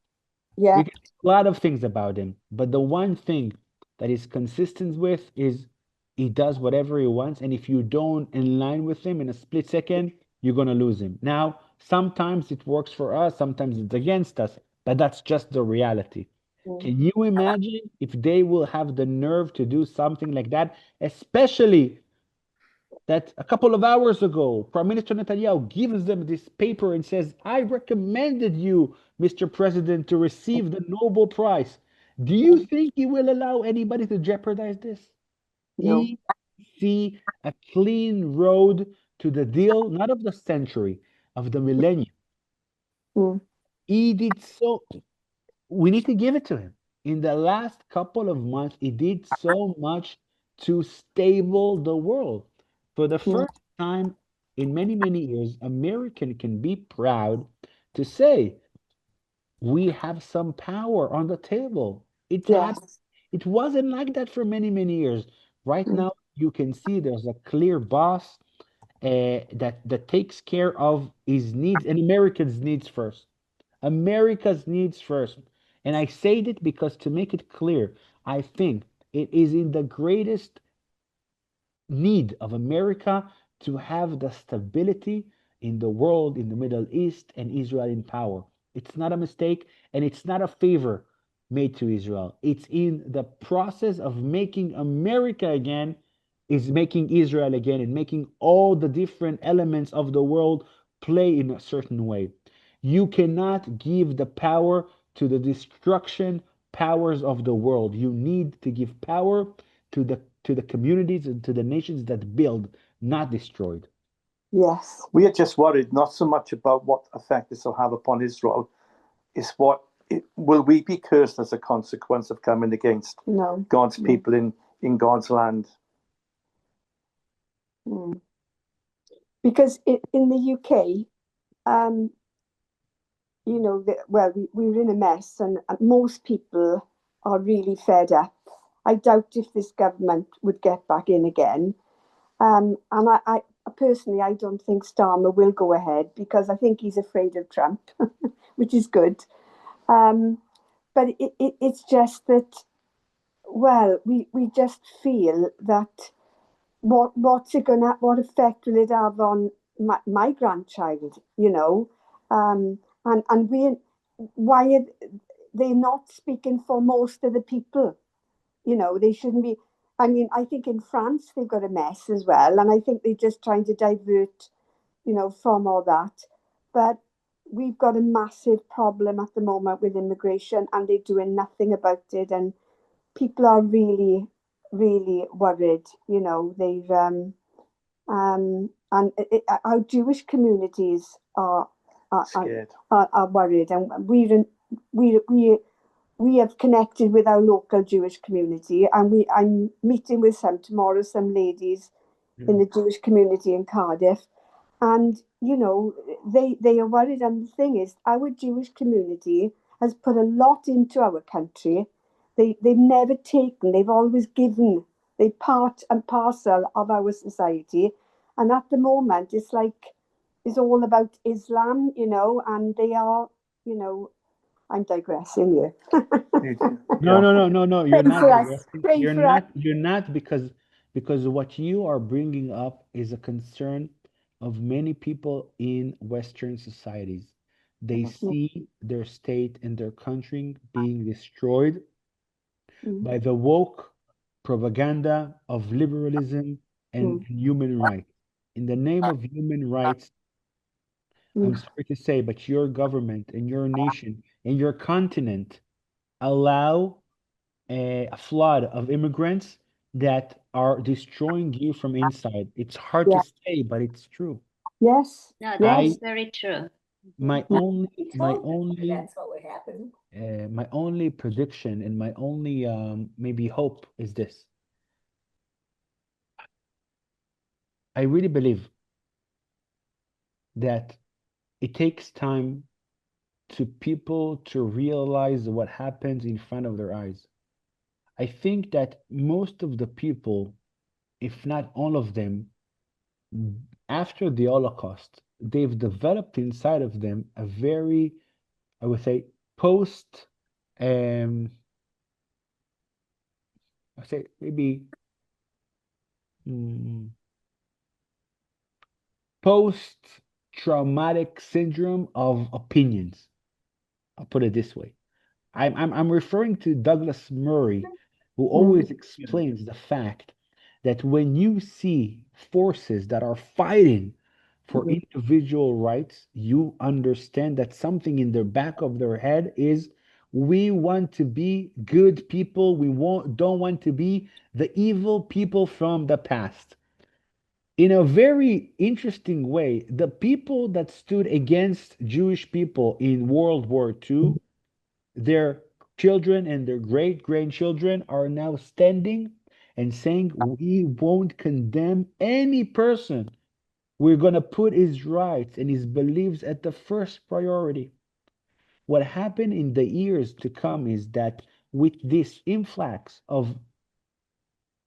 Yeah. You can say a lot of things about him, but the one thing that he's consistent with is he does whatever he wants, and if you don't in line with him in a split second, you're gonna lose him. Now, sometimes it works for us, sometimes it's against us, but that's just the reality. Can you imagine if they will have the nerve to do something like that, especially that a couple of hours ago, Prime Minister Netanyahu gives them this paper and says, I recommended you, Mr. President, to receive the Nobel Prize. Do you think he will allow anybody to jeopardize this? No. He see a clean road to the deal, not of the century, of the millennium. Mm. He did so. We need to give it to him. In the last couple of months, he did so much to stable the world. For the Yeah. first time in many, many years, American can be proud to say we have some power on the table. Yes. It wasn't like that for many, many years. Right Mm. now, you can see there's a clear boss that takes care of his needs and Americans' needs first. America's needs first. And I say it because to make it clear, I think it is in the greatest need of America to have the stability in the world, in the Middle East, and Israel in power. It's not a mistake, and it's not a favor made to Israel. It's in the process of making America again, is making Israel again, and making all the different elements of the world play in a certain way. You cannot give the power to the destruction powers of the world. You need to give power to the communities and to the nations that build, not destroyed. Yes. We are just worried not so much about what effect this will have upon Israel, is will we be cursed as a consequence of coming against No. God's No. people in God's land? Mm. Because in the UK, you know, well, we're in a mess, and most people are really fed up. I doubt if this government would get back in again. And I personally, I don't think Starmer will go ahead because I think he's afraid of Trump, which is good. Um, but it's just that, well, we just feel that what effect will it have on my grandchild, you know? And why are they not speaking for most of the people? You know, they shouldn't be. I mean, I think in France they've got a mess as well, and I think they're just trying to divert, you know, from all that. But we've got a massive problem at the moment with immigration, and they're doing nothing about it. And people are really, really worried. You know, and our Jewish communities Scared. are worried, and we we have connected with our local Jewish community, and I'm meeting with some tomorrow, some ladies in the Jewish community in Cardiff, and you know they are worried. And the thing is, our Jewish community has put a lot into our country. They've never taken. They've always given. They part and parcel of our society, and at the moment, it's all about Islam, you know, and they are, you know. I'm digressing here. No, Yeah. no, no, no, no. You're Pray not for us. digressing. Pray for us. You're not because what you are bringing up is a concern of many people in Western societies. They see their state and their country being destroyed Mm, by the woke propaganda of liberalism and mm, human rights. In the name of human rights, I'm mm. sorry to say, but your government and your nation and your continent allow a flood of immigrants that are destroying you from inside. It's hard to Yeah. say, but it's true. Yes. No, that Yes. is very true. My Mm, only prediction and my only maybe hope is this. I really believe that it takes time to people to realize what happens in front of their eyes. I think that most of the people, if not all of them, after the Holocaust, they've developed inside of them a very, I would say, post, um, I say maybe mm, post-traumatic syndrome of opinions. I'll put it this way. I'm referring to Douglas Murray, who mm, always explains the fact that when you see forces that are fighting for mm. individual rights, you understand that something in the back of their head is we want to be good people. Don't want to be the evil people from the past. In a very interesting way, the people that stood against Jewish people in World War II, their children and their great grandchildren are now standing and saying, we won't condemn any person We're going to put his rights and his beliefs at the first priority. What happened in the years to come is that with this influx of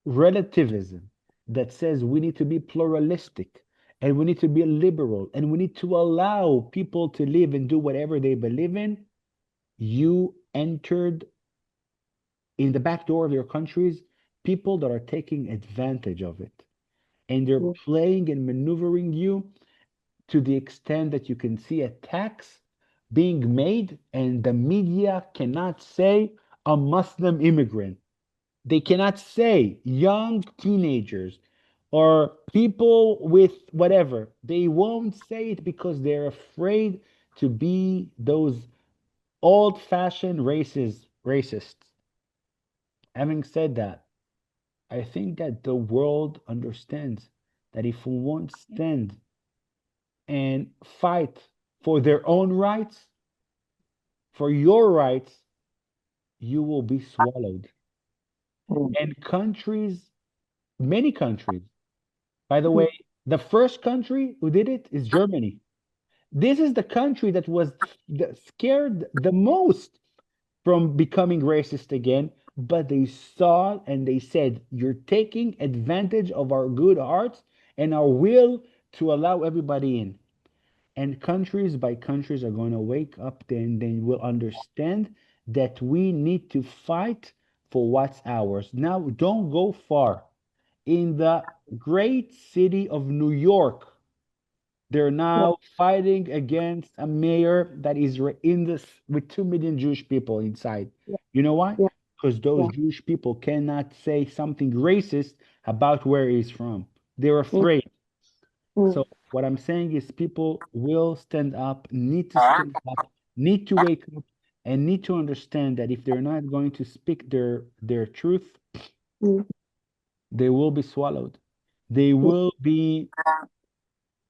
relativism that says we need to be pluralistic and we need to be liberal and we need to allow people to live and do whatever they believe in, you entered in the back door of your countries people that are taking advantage of it. And they're mm, playing and maneuvering you to the extent that you can see attacks being made, and the media cannot say a Muslim immigrant. They cannot say young teenagers or people with whatever. They won't say it because they're afraid to be those old fashioned racists. Having said that, I think that the world understands that if we won't stand and fight for their own rights, for your rights, you will be swallowed. mm, And countries, many countries, by the mm, way, the first country who did it is Germany. This is the country that was scared the most from becoming racist again, but they saw and they said, you're taking advantage of our good hearts and our will to allow everybody in. And countries by countries are going to wake up, then they will understand that we need to fight for what's ours. Now, don't go far. In the great city of New York, they're yeah, now fighting against a mayor that is in this with 2 million Jewish people inside. yeah, You know why? yeah, Because those yeah, Jewish people cannot say something racist about where he's from. They're mm, afraid. mm, So what I'm saying is people will stand up, need to stand up, need to wake up, and need to understand that if they're not going to speak their truth, mm, they will be swallowed. They mm, will be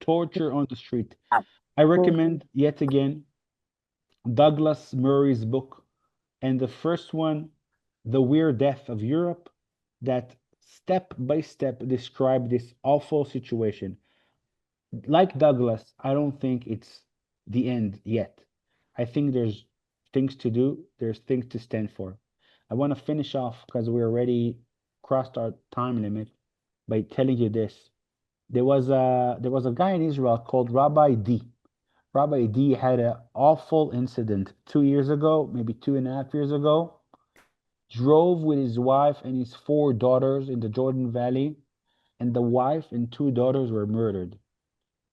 tortured on the street. I mm, recommend yet again Douglas Murray's book, and the first one, The Weird Death of Europe, that step by step describe this awful situation. Like Douglas, I don't think it's the end yet. I think there's things to do, there's things to stand for. I want to finish off because we already crossed our time limit by telling you this. There was a guy in Israel called Rabbi D. Rabbi D had an awful incident 2 years ago, maybe 2.5 years ago. Drove with his wife and his 4 daughters in the Jordan Valley, and the wife and 2 daughters were murdered.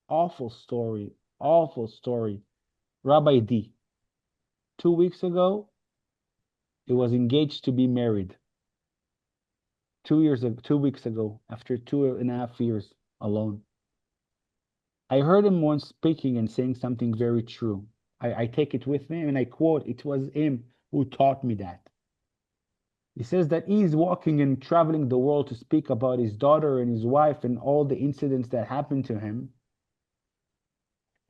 Awful story. Awful story. Rabbi D, 2 weeks ago, he was engaged to be married. 2 years ago, 2 weeks ago, after 2.5 years alone. I heard him once speaking and saying something very true. I take it with me and I quote, it was him who taught me that. He says that he's walking and traveling the world to speak about his daughter and his wife and all the incidents that happened to him.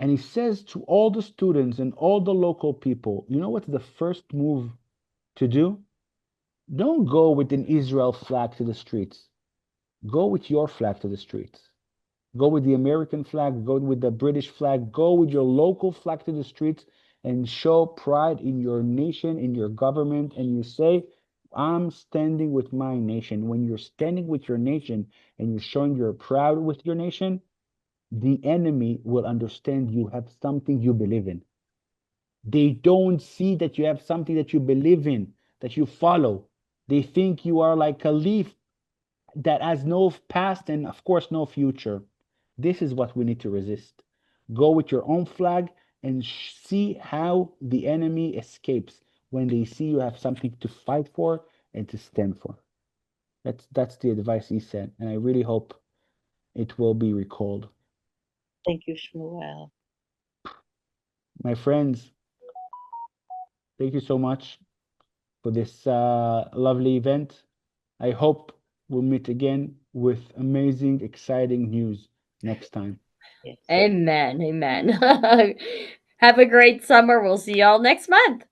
And he says to all the students and all the local people, you know what's the first move to do? Don't go with an Israel flag to the streets. Go with your flag to the streets. Go with the American flag, go with the British flag, go with your local flag to the streets and show pride in your nation, in your government, and you say, I'm standing with my nation. When you're standing with your nation and you're showing you're proud with your nation, the enemy will understand you have something you believe in. They don't see that you have something that you believe in, that you follow. They think you are like a leaf that has no past and, of course, no future. This is what we need to resist. Go with your own flag and see how the enemy escapes when they see you have something to fight for and to stand for. That's the advice he said, and I really hope it will be recalled. Thank you, Shmuel. My friends, thank you so much for this lovely event. I hope we'll meet again with amazing, exciting news next time. Yes. Amen. Amen. Have a great summer. We'll see y'all next month.